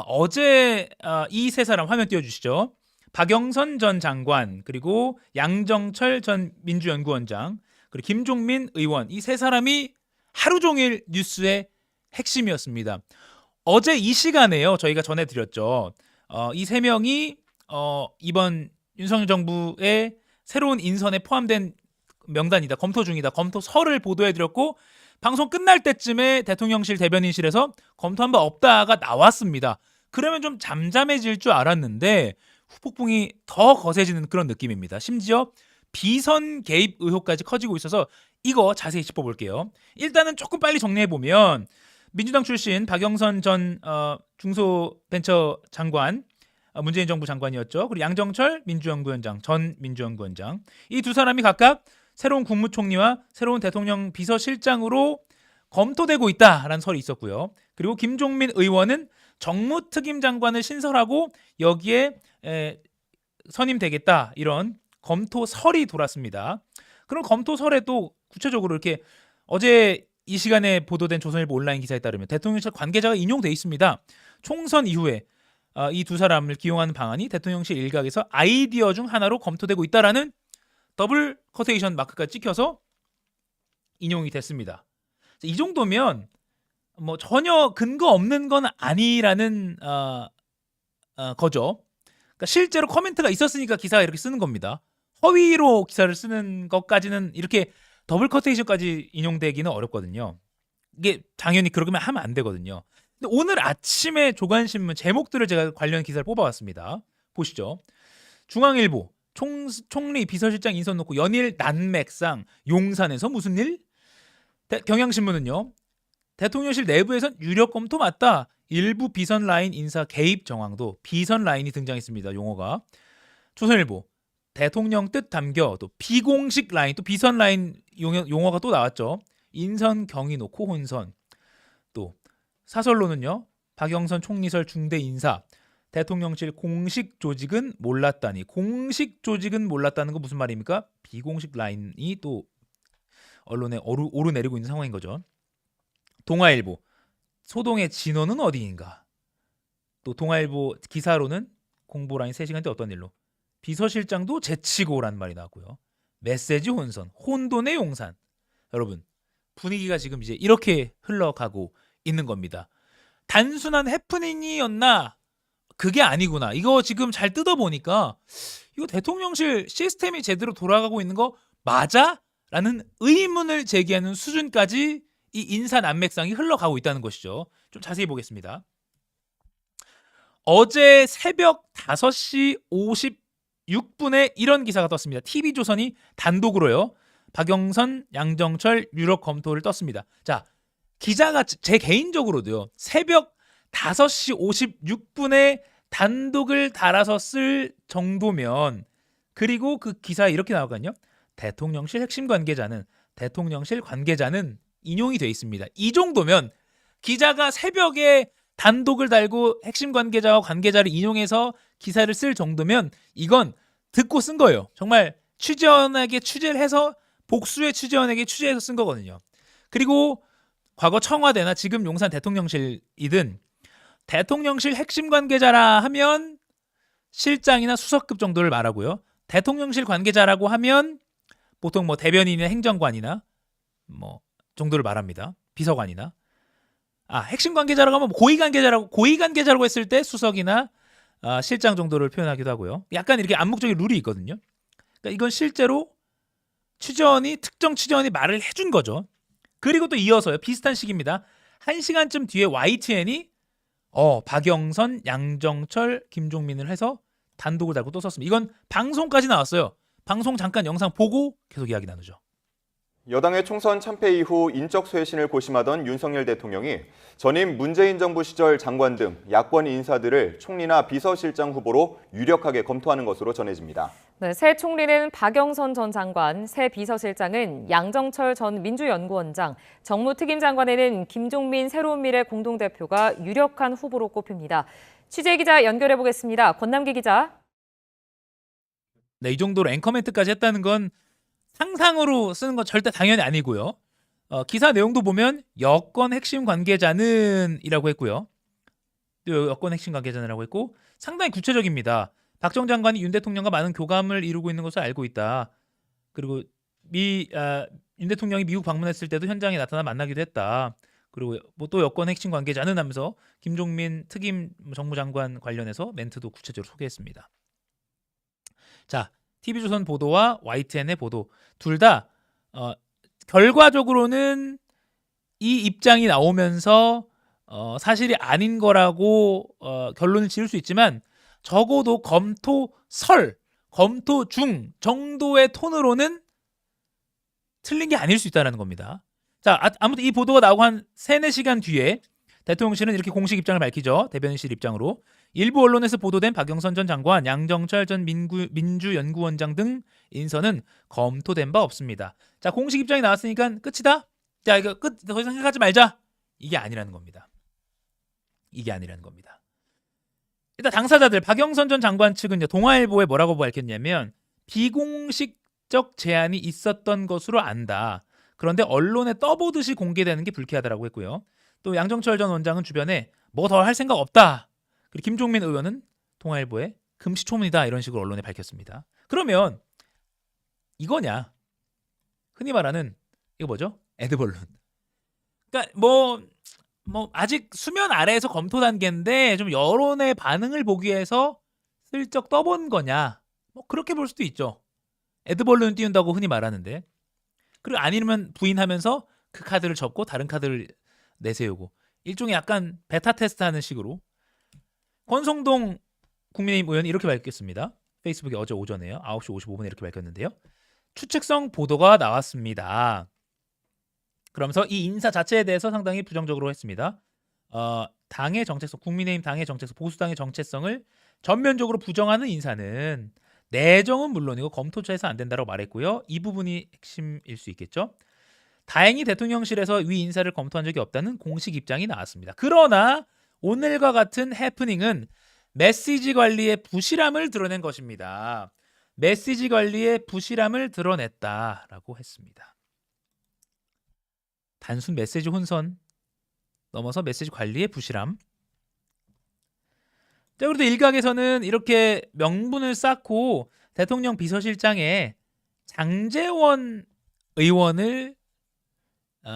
어제 이 세 사람 화면 띄워주시죠. 박영선 전 장관, 그리고 양정철 전 민주연구원장, 그리고 김종민 의원, 이 세 사람이 하루 종일 뉴스의 핵심이었습니다. 어제 이 시간에요, 저희가 전해드렸죠. 이 세 명이 이번 윤석열 정부의 새로운 인선에 포함된 명단이다, 검토 중이다, 검토서를 보도해드렸고, 방송 끝날 때쯤에 대통령실 대변인실에서 검토한 바 없다가 나왔습니다. 그러면 좀 잠잠해질 줄 알았는데 후폭풍이 더 거세지는 그런 느낌입니다. 심지어 비선 개입 의혹까지 커지고 있어서 이거 자세히 짚어볼게요. 일단은 조금 빨리 정리해보면, 민주당 출신 박영선 전 중소벤처 장관, 문재인 정부 장관이었죠. 그리고 양정철 민주연구원장, 전 민주연구원장, 이 두 사람이 각각 새로운 국무총리와 새로운 대통령 비서실장으로 검토되고 있다라는 설이 있었고요. 그리고 김종민 의원은 정무특임 장관을 신설하고 여기에 선임되겠다, 이런 검토설이 돌았습니다. 그럼 검토설에 또 구체적으로 이렇게 어제 이 시간에 보도된 조선일보 온라인 기사에 따르면 대통령실 관계자가 인용돼 있습니다. 총선 이후에 이 두 사람을 기용하는 방안이 대통령실 일각에서 아이디어 중 하나로 검토되고 있다라는 더블 커테이션 마크까지 찍혀서 인용이 됐습니다. 이 정도면 뭐 전혀 근거 없는 건 아니라는 거죠. 그러니까 실제로 커멘트가 있었으니까 기사가 이렇게 쓰는 겁니다. 허위로 기사를 쓰는 것까지는, 이렇게 더블 커테이션까지 인용되기는 어렵거든요. 이게 당연히 그러면 하면 안 되거든요. 근데 오늘 아침에 조간신문 제목들을 제가 관련 기사를 뽑아왔습니다. 보시죠. 중앙일보, 총리 비서실장 인선 놓고 연일 난맥상, 용산에서 무슨 일? 경향신문은요, 대통령실 내부에선 유력 검토 맞다, 일부 비선 라인 인사 개입 정황도, 비선 라인이 등장했습니다. 용어가. 조선일보, 대통령 뜻 담겨, 또 비공식 라인, 또 비선 라인 용어가 또 나왔죠. 인선 경위 놓고 혼선. 또 사설로는요, 박영선 총리설 중대 인사, 대통령실 공식 조직은 몰랐다니. 공식 조직은 몰랐다는 건 무슨 말입니까? 비공식 라인이 또 언론에 오르내리고 있는 상황인 거죠. 동아일보, 소동의 진원은 어디인가. 또 동아일보 기사로는 공보 라인 3시간 때 어떤 일로, 비서실장도 제치고라는 말이 나왔고요. 메시지 혼선, 혼돈의 용산. 여러분, 분위기가 지금 이제 이렇게 흘러가고 있는 겁니다. 단순한 해프닝이었나? 그게 아니구나. 이거 지금 잘 뜯어보니까 이거 대통령실 시스템이 제대로 돌아가고 있는 거 맞아? 라는 의문을 제기하는 수준까지 이 인사 난맥상이 흘러가고 있다는 것이죠. 좀 자세히 보겠습니다. 어제 새벽 5시 56분에 이런 기사가 떴습니다. TV조선이 단독으로요, 박영선, 양정철 유력 검토를 떴습니다. 자, 기자가 제 개인적으로도요, 새벽 5시 56분에 단독을 달아서 쓸 정도면, 그리고 그 기사에 이렇게 나오거든요. 대통령실 대통령실 관계자는 인용이 돼 있습니다. 이 정도면 기자가 새벽에 단독을 달고 핵심 관계자와 관계자를 인용해서 기사를 쓸 정도면 이건 듣고 쓴 거예요. 정말 취재원에게 취재를 해서, 복수의 취재원에게 취재해서 쓴 거거든요. 그리고 과거 청와대나 지금 용산 대통령실이든 대통령실 핵심 관계자라 하면 실장이나 수석급 정도를 말하고요. 대통령실 관계자라고 하면 보통 뭐 대변인이나 행정관이나 뭐 정도를 말합니다. 비서관이나. 핵심 관계자라고 하면 고위 관계자라고 했을 때 수석이나 실장 정도를 표현하기도 하고요. 약간 이렇게 암묵적인 룰이 있거든요. 그러니까 이건 실제로 특정 취재원이 말을 해준 거죠. 그리고 또 이어서요, 비슷한 시기입니다. 1시간쯤 뒤에 YTN이 박영선, 양정철, 김종민을 해서 단독을 달고 또 썼습니다. 이건 방송까지 나왔어요. 방송 잠깐 영상 보고 계속 이야기 나누죠. 여당의 총선 참패 이후 인적 쇄신을 고심하던 윤석열 대통령이 전임 문재인 정부 시절 장관 등 야권 인사들을 총리나 비서실장 후보로 유력하게 검토하는 것으로 전해집니다. 네, 새 총리는 박영선 전 장관, 새 비서실장은 양정철 전 민주연구원장, 정무특임 장관에는 김종민 새로운 미래 공동대표가 유력한 후보로 꼽힙니다. 취재기자 연결해 보겠습니다. 권남기 기자. 네, 이 정도로 앵커멘트까지 했다는 건 상상으로 쓰는 건 절대 당연히 아니고요. 기사 내용도 보면 여권 핵심 관계자는 이라고 했고요. 또 여권 핵심 관계자라고 했고 상당히 구체적입니다. 박 전 장관이 윤 대통령과 많은 교감을 이루고 있는 것을 알고 있다. 그리고 윤 대통령이 미국 방문했을 때도 현장에 나타나 만나기도 했다. 그리고 뭐 또 여권 핵심 관계자는 하면서 김종민 특임 정무장관 관련해서 멘트도 구체적으로 소개했습니다. 자, TV조선 보도와 YTN의 보도 둘 다 결과적으로는 이 입장이 나오면서 사실이 아닌 거라고 결론을 지을 수 있지만 적어도 검토 중 정도의 톤으로는 틀린 게 아닐 수 있다는 겁니다. 자, 아무튼 이 보도가 나오고 한 3-4시간 뒤에 대통령실은 이렇게 공식 입장을 밝히죠. 대변인실 입장으로. 일부 언론에서 보도된 박영선 전 장관, 양정철 전 민주연구원장 등 인선은 검토된 바 없습니다. 자, 공식 입장이 나왔으니까 끝이다? 자, 이거 끝, 더 이상 생각하지 말자. 이게 아니라는 겁니다. 이게 아니라는 겁니다. 일단 당사자들, 박영선 전 장관 측은 동아일보에 뭐라고 밝혔냐면 비공식적 제안이 있었던 것으로 안다. 그런데 언론에 떠보듯이 공개되는 게 불쾌하다라고 했고요. 또 양정철 전 원장은 주변에 뭐 더 할 생각 없다. 그리고 김종민 의원은 동아일보에 금시초문이다 이런 식으로 언론에 밝혔습니다. 그러면 이거냐? 흔히 말하는 이거 뭐죠? 애드벌룬. 그러니까 뭐 아직 수면 아래에서 검토 단계인데 좀 여론의 반응을 보기 위해서 슬쩍 떠본 거냐? 뭐 그렇게 볼 수도 있죠. 애드벌룬 띄운다고 흔히 말하는데. 그리고 아니면 부인하면서 그 카드를 접고 다른 카드를 내세우고 일종의 약간 베타 테스트하는 식으로. 권성동 국민의힘 의원이 이렇게 밝혔습니다. 페이스북에 어제 오전에요. 9시 55분에 이렇게 밝혔는데요. 추측성 보도가 나왔습니다. 그러면서 이 인사 자체에 대해서 상당히 부정적으로 했습니다. 당의 정체성, 국민의힘 당의 정체성, 보수당의 정체성을 전면적으로 부정하는 인사는 내정은 물론이고 검토처에서 안 된다고 말했고요. 이 부분이 핵심일 수 있겠죠. 다행히 대통령실에서 위 인사를 검토한 적이 없다는 공식 입장이 나왔습니다. 그러나 오늘과 같은 해프닝은 메시지 관리의 부실함을 드러낸 것입니다. 메시지 관리의 부실함을 드러냈다라고 했습니다. 단순 메시지 혼선 넘어서 메시지 관리의 부실함. 자, 그래도 일각에서는 이렇게 명분을 쌓고 대통령 비서실장에 장제원 의원을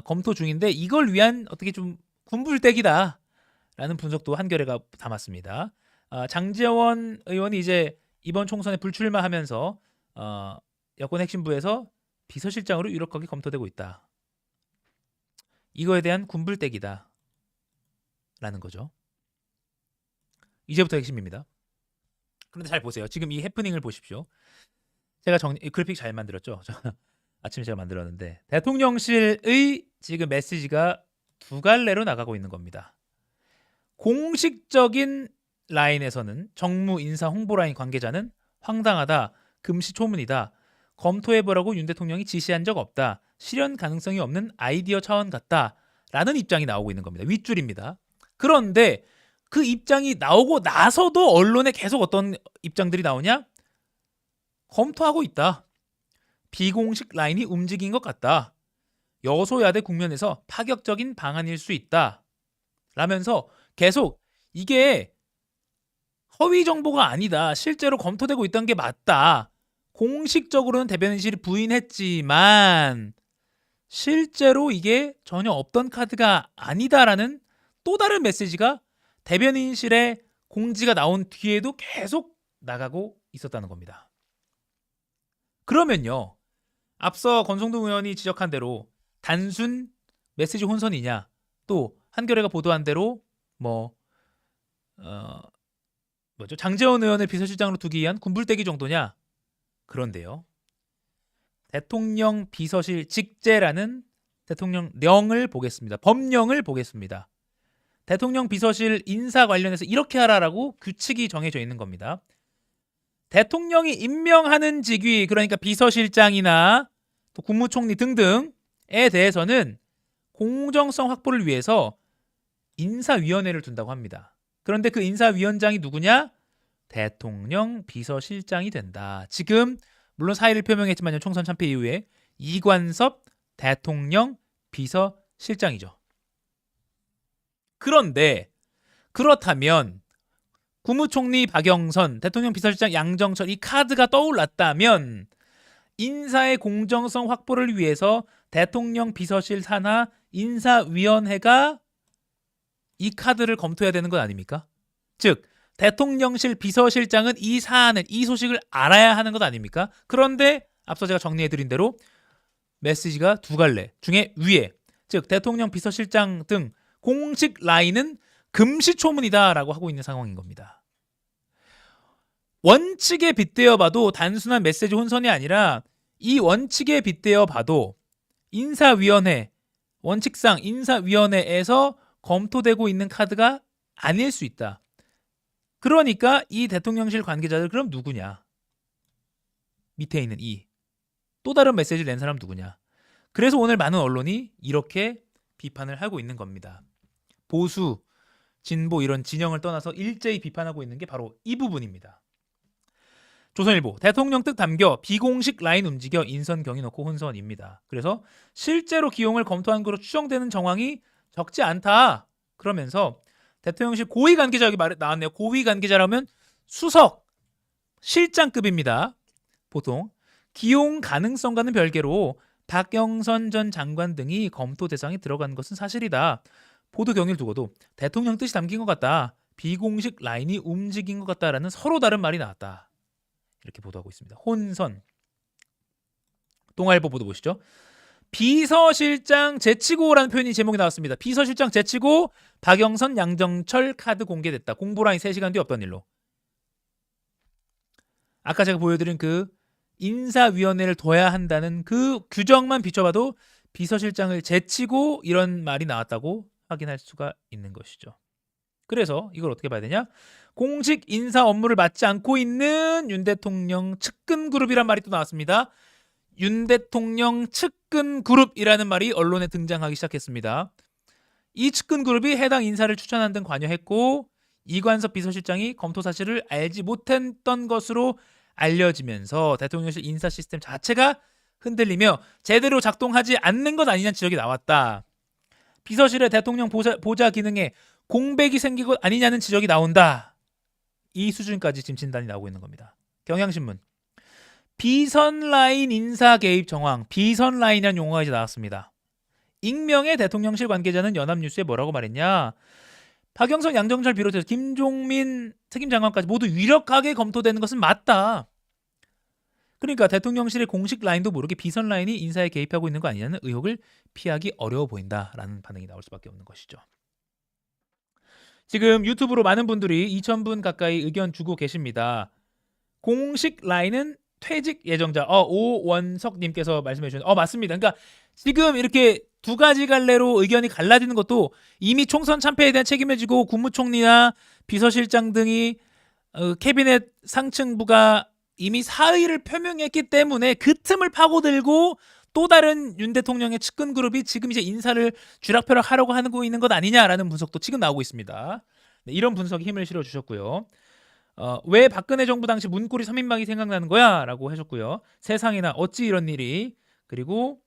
검토 중인데 이걸 위한 어떻게 좀 군불대기다라는 분석도 한겨레가 담았습니다. 장제원 의원이 이제 이번 총선에 불출마하면서 여권 핵심부에서 비서실장으로 유력하게 검토되고 있다. 이거에 대한 군불대기다라는 거죠. 이제부터 핵심입니다. 그런데 잘 보세요. 지금 이 해프닝을 보십시오. 제가 그래픽 잘 만들었죠. 아침에 제가 만들었는데 대통령실의 지금 메시지가 두 갈래로 나가고 있는 겁니다. 공식적인 라인에서는 정무 인사 홍보 라인 관계자는 황당하다, 금시초문이다, 검토해보라고 윤 대통령이 지시한 적 없다, 실현 가능성이 없는 아이디어 차원 같다라는 입장이 나오고 있는 겁니다. 윗줄입니다. 그런데 그 입장이 나오고 나서도 언론에 계속 어떤 입장들이 나오냐? 검토하고 있다. 비공식 라인이 움직인 것 같다. 여소야대 국면에서 파격적인 방안일 수 있다. 라면서 계속 이게 허위 정보가 아니다. 실제로 검토되고 있던 게 맞다. 공식적으로는 대변인실이 부인했지만 실제로 이게 전혀 없던 카드가 아니다라는 또 다른 메시지가 대변인실의 공지가 나온 뒤에도 계속 나가고 있었다는 겁니다. 그러면요, 앞서 권성동 의원이 지적한 대로 단순 메시지 혼선이냐, 또 한겨레가 보도한 대로 장제원 의원을 비서실장으로 두기 위한 군불대기 정도냐? 그런데요, 대통령 비서실 직제라는 대통령령을 보겠습니다. 법령을 보겠습니다. 대통령 비서실 인사 관련해서 이렇게 하라라고 규칙이 정해져 있는 겁니다. 대통령이 임명하는 직위, 그러니까 비서실장이나 또 국무총리 등등에 대해서는 공정성 확보를 위해서 인사위원회를 둔다고 합니다. 그런데 그 인사위원장이 누구냐? 대통령 비서실장이 된다. 지금 물론 사의를 표명했지만요, 총선 참패 이후에 이관섭 대통령 비서실장이죠. 그런데 그렇다면 국무총리 박영선, 대통령 비서실장 양정철 이 카드가 떠올랐다면 인사의 공정성 확보를 위해서 대통령 비서실 산하 인사위원회가 이 카드를 검토해야 되는 것 아닙니까? 즉 대통령실 비서실장은 이 사안을 이 소식을 알아야 하는 것 아닙니까? 그런데 앞서 제가 정리해드린 대로 메시지가 두 갈래 중에 위에 즉 대통령 비서실장 등 공식 라인은 금시초문이다라고 하고 있는 상황인 겁니다. 원칙에 빗대어 봐도 단순한 메시지 혼선이 아니라 이 원칙에 빗대어 봐도 인사위원회, 원칙상 인사위원회에서 검토되고 있는 카드가 아닐 수 있다. 그러니까 이 대통령실 관계자들 그럼 누구냐? 밑에 있는 이 또 다른 메시지를 낸 사람 누구냐? 그래서 오늘 많은 언론이 이렇게 비판을 하고 있는 겁니다. 보수, 진보 이런 진영을 떠나서 일제히 비판하고 있는 게 바로 이 부분입니다. 조선일보 대통령 뜻 담겨 비공식 라인 움직여 인선 경위 넣고 혼선입니다. 그래서 실제로 기용을 검토한 것으로 추정되는 정황이 적지 않다. 그러면서 대통령실 고위 관계자 여기 나왔네요. 고위 관계자라면 수석, 실장급입니다. 보통 기용 가능성과는 별개로 박영선 전 장관 등이 검토 대상에 들어간 것은 사실이다. 보도 경위를 두고도 대통령 뜻이 담긴 것 같다. 비공식 라인이 움직인 것 같다라는 서로 다른 말이 나왔다. 이렇게 보도하고 있습니다. 혼선. 동아일보 보도 보시죠. 비서실장 제치고라는 표현이 제목이 나왔습니다. 비서실장 제치고 박영선 양정철 카드 공개됐다. 공보라인 3시간 뒤 없던 일로. 아까 제가 보여드린 그 인사위원회를 둬야 한다는 그 규정만 비춰봐도 비서실장을 제치고 이런 말이 나왔다고 확인할 수가 있는 것이죠. 그래서 이걸 어떻게 봐야 되냐? 공식 인사 업무를 맡지 않고 있는 윤 대통령 측근 그룹이란 말이 또 나왔습니다. 윤 대통령 측근 그룹이라는 말이 언론에 등장하기 시작했습니다. 이 측근 그룹이 해당 인사를 추천한 등 관여했고 이관섭 비서실장이 검토 사실을 알지 못했던 것으로 알려지면서 대통령실 인사 시스템 자체가 흔들리며 제대로 작동하지 않는 것 아니냐는 지적이 나왔다. 비서실의 대통령 보좌 기능에 공백이 생기고 아니냐는 지적이 나온다. 이 수준까지 지금 진단이 나오고 있는 겁니다. 경향신문. 비선 라인 인사 개입 정황. 비선 라인이라는 용어가 이제 나왔습니다. 익명의 대통령실 관계자는 연합뉴스에 뭐라고 말했냐. 박영선, 양정철 비롯해서 김종민 특임장관까지 모두 유력하게 검토되는 것은 맞다. 그러니까 대통령실의 공식 라인도 모르게 비선 라인이 인사에 개입하고 있는 거 아니냐는 의혹을 피하기 어려워 보인다라는 반응이 나올 수밖에 없는 것이죠. 지금 유튜브로 많은 분들이 2,000분 가까이 의견 주고 계십니다. 공식 라인은 퇴직 예정자 오원석님께서 말씀해 주셨는데 맞습니다. 그러니까 지금 이렇게 두 가지 갈래로 의견이 갈라지는 것도 이미 총선 참패에 대한 책임을 지고 국무총리나 비서실장 등이 캐비넷 상층부가 이미 사의를 표명했기 때문에 그 틈을 파고들고 또 다른 윤 대통령의 측근 그룹이 지금 이제 인사를 쥐락펴락 하려고 하고 있는 것 아니냐라는 분석도 지금 나오고 있습니다. 네, 이런 분석에 힘을 실어주셨고요. 왜 박근혜 정부 당시 문고리 3인방이 생각나는 거야? 라고 하셨고요. 세상에나 어찌 이런 일이. 그리고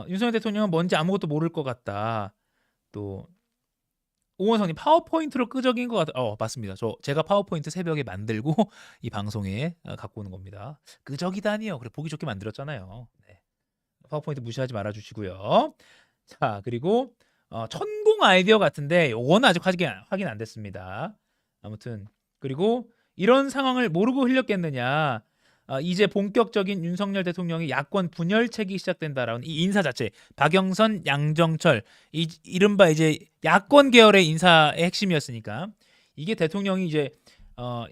윤석열 대통령은 뭔지 아무것도 모를 것 같다. 또 오원성님 파워포인트로 끄적인 것 같다. 맞습니다. 제가 파워포인트 새벽에 만들고 이 방송에 갖고 오는 겁니다. 끄적이다니요. 그래 보기 좋게 만들었잖아요. 네. 파워포인트 무시하지 말아주시고요. 자 그리고 천공 아이디어 같은데 이거는 아직 확인 안 됐습니다. 아무튼 그리고 이런 상황을 모르고 흘렸겠느냐. 이제 본격적인 윤석열 대통령의 야권 분열책이 시작된다라는 이 인사 자체 박영선, 양정철 이른바 이제 야권 계열의 인사의 핵심이었으니까 이게 대통령이 이제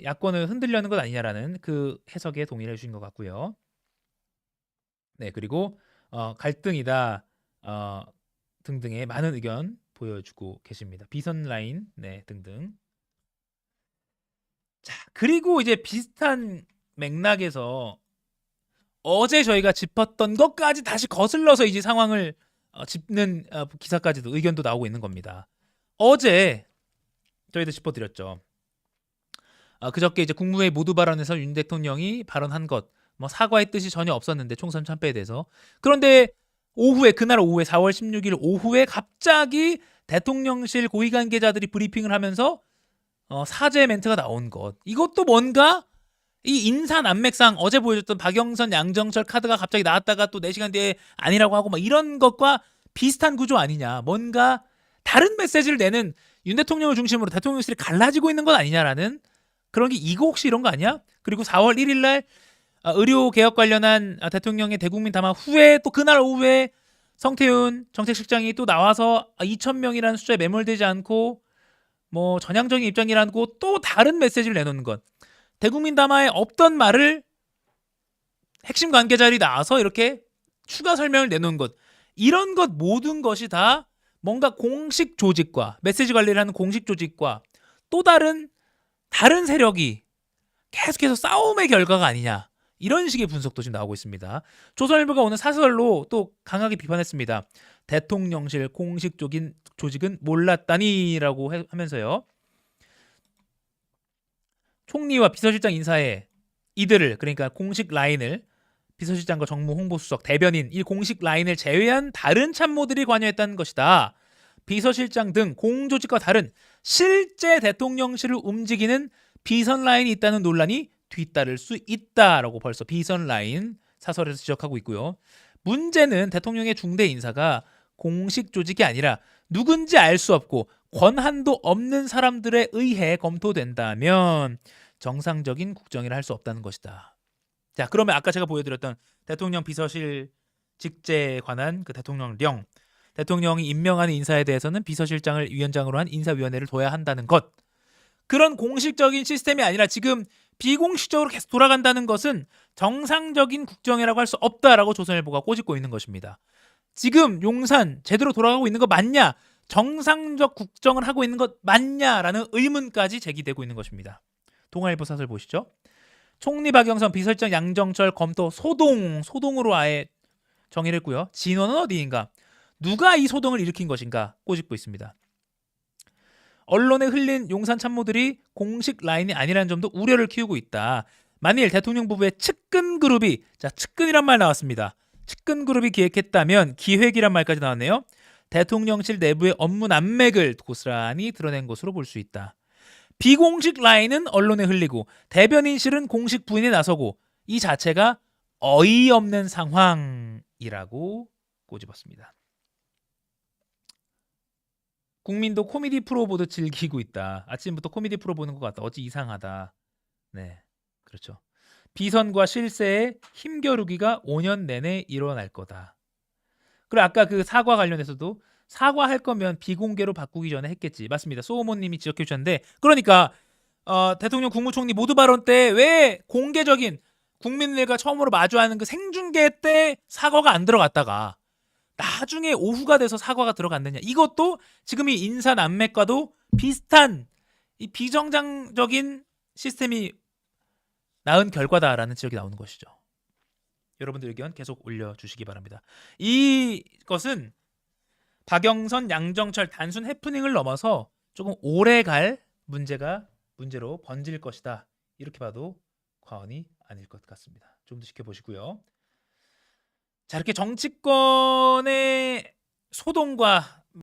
야권을 흔들려는 것 아니냐라는 그 해석에 동의를 해주신 것 같고요. 네 그리고 갈등이다 등등의 많은 의견 보여주고 계십니다. 비선 라인 등등. 자 그리고 이제 비슷한 맥락에서 어제 저희가 짚었던 것까지 다시 거슬러서 이제 상황을 짚는 기사까지도 의견도 나오고 있는 겁니다. 어제 저희도 짚어드렸죠. 그저께 이제 국무회의 모두 발언에서 윤 대통령이 발언한 것, 사과의 뜻이 전혀 없었는데 총선 참패에 대해서. 그런데 그날 오후에 4월 16일 오후에 갑자기 대통령실 고위 관계자들이 브리핑을 하면서 사죄 멘트가 나온 것. 이것도 뭔가 이 인사 난맥상 어제 보여줬던 박영선, 양정철 카드가 갑자기 나왔다가 또 4시간 뒤에 아니라고 하고 막 이런 것과 비슷한 구조 아니냐. 뭔가 다른 메시지를 내는 윤 대통령을 중심으로 대통령실이 갈라지고 있는 것 아니냐라는 그런 게 이거 혹시 이런 거 아니야? 그리고 4월 1일 날 의료 개혁 관련한 대통령의 대국민 담화 후에 또 그날 오후에 성태윤 정책실장이 또 나와서 2,000명이라는 숫자에 매몰되지 않고 뭐 전향적인 입장이라고 또 다른 메시지를 내놓는 것. 대국민 담화에 없던 말을 핵심 관계자들이 나와서 이렇게 추가 설명을 내놓은 것. 이런 것 모든 것이 다 뭔가 공식 조직과 메시지 관리를 하는 공식 조직과 또 다른 세력이 계속해서 싸움의 결과가 아니냐. 이런 식의 분석도 지금 나오고 있습니다. 조선일보가 오늘 사설로 또 강하게 비판했습니다. 대통령실 공식 조직은 몰랐다니라고 하면서요. 총리와 비서실장 인사에 이들을 그러니까 공식 라인을 비서실장과 정무 홍보수석, 대변인 이 공식 라인을 제외한 다른 참모들이 관여했다는 것이다. 비서실장 등 공조직과 다른 실제 대통령실을 움직이는 비선 라인이 있다는 논란이 뒤따를 수 있다라고 벌써 비선 라인 사설에서 지적하고 있고요. 문제는 대통령의 중대 인사가 공식 조직이 아니라 누군지 알 수 없고 권한도 없는 사람들에 의해 검토된다면 정상적인 국정이라 할 수 없다는 것이다. 자, 그러면 아까 제가 보여드렸던 대통령 비서실 직제에 관한 그 대통령령, 대통령이 임명하는 인사에 대해서는 비서실장을 위원장으로 한 인사위원회를 둬야 한다는 것. 그런 공식적인 시스템이 아니라 지금 비공식적으로 계속 돌아간다는 것은 정상적인 국정이라고 할 수 없다라고 조선일보가 꼬집고 있는 것입니다. 지금 용산 제대로 돌아가고 있는 거 맞냐? 정상적 국정을 하고 있는 것 맞냐라는 의문까지 제기되고 있는 것입니다. 동아일보 사설 보시죠. 총리 박영선, 비서실장 양정철 검토 소동으로 아예 정의를 했고요. 진원은 어디인가? 누가 이 소동을 일으킨 것인가? 꼬집고 있습니다. 언론에 흘린 용산 참모들이 공식 라인이 아니라는 점도 우려를 키우고 있다. 만일 대통령 부부의 측근 그룹이 측근이란 말 나왔습니다. 측근 그룹이 기획했다면 기획이란 말까지 나왔네요. 대통령실 내부의 업무 난맥을 고스란히 드러낸 것으로 볼 수 있다. 비공식 라인은 언론에 흘리고 대변인실은 공식 부인에 나서고 이 자체가 어이없는 상황이라고 꼬집었습니다. 국민도 코미디 프로 보듯 즐기고 있다. 아침부터 코미디 프로 보는 것 같다. 어찌 이상하다. 네, 그렇죠. 비선과 실세의 힘겨루기가 5년 내내 일어날 거다. 그리고 아까 그 사과 관련해서도 사과할 거면 비공개로 바꾸기 전에 했겠지. 맞습니다. 소호모님이 지적해 주셨는데 그러니까 대통령 국무총리 모두 발언 때 왜 공개적인 국민들과 처음으로 마주하는 그 생중계 때 사과가 안 들어갔다가 나중에 오후가 돼서 사과가 들어갔느냐. 이것도 지금 이 인사 난맥과도 비슷한 이 비정상적인 시스템이 낳은 결과다라는 지적이 나오는 것이죠. 여러분들 의견 계속 올려주시기 바랍니다. 이것은 박영선, 양정철 단순 해프닝을 넘어서 조금 오래 갈 문제로 번질 것이다. 이렇게 봐도 과언이 아닐 것 같습니다. 좀 더 지켜보시고요. 자, 이렇게 정치권의 소동과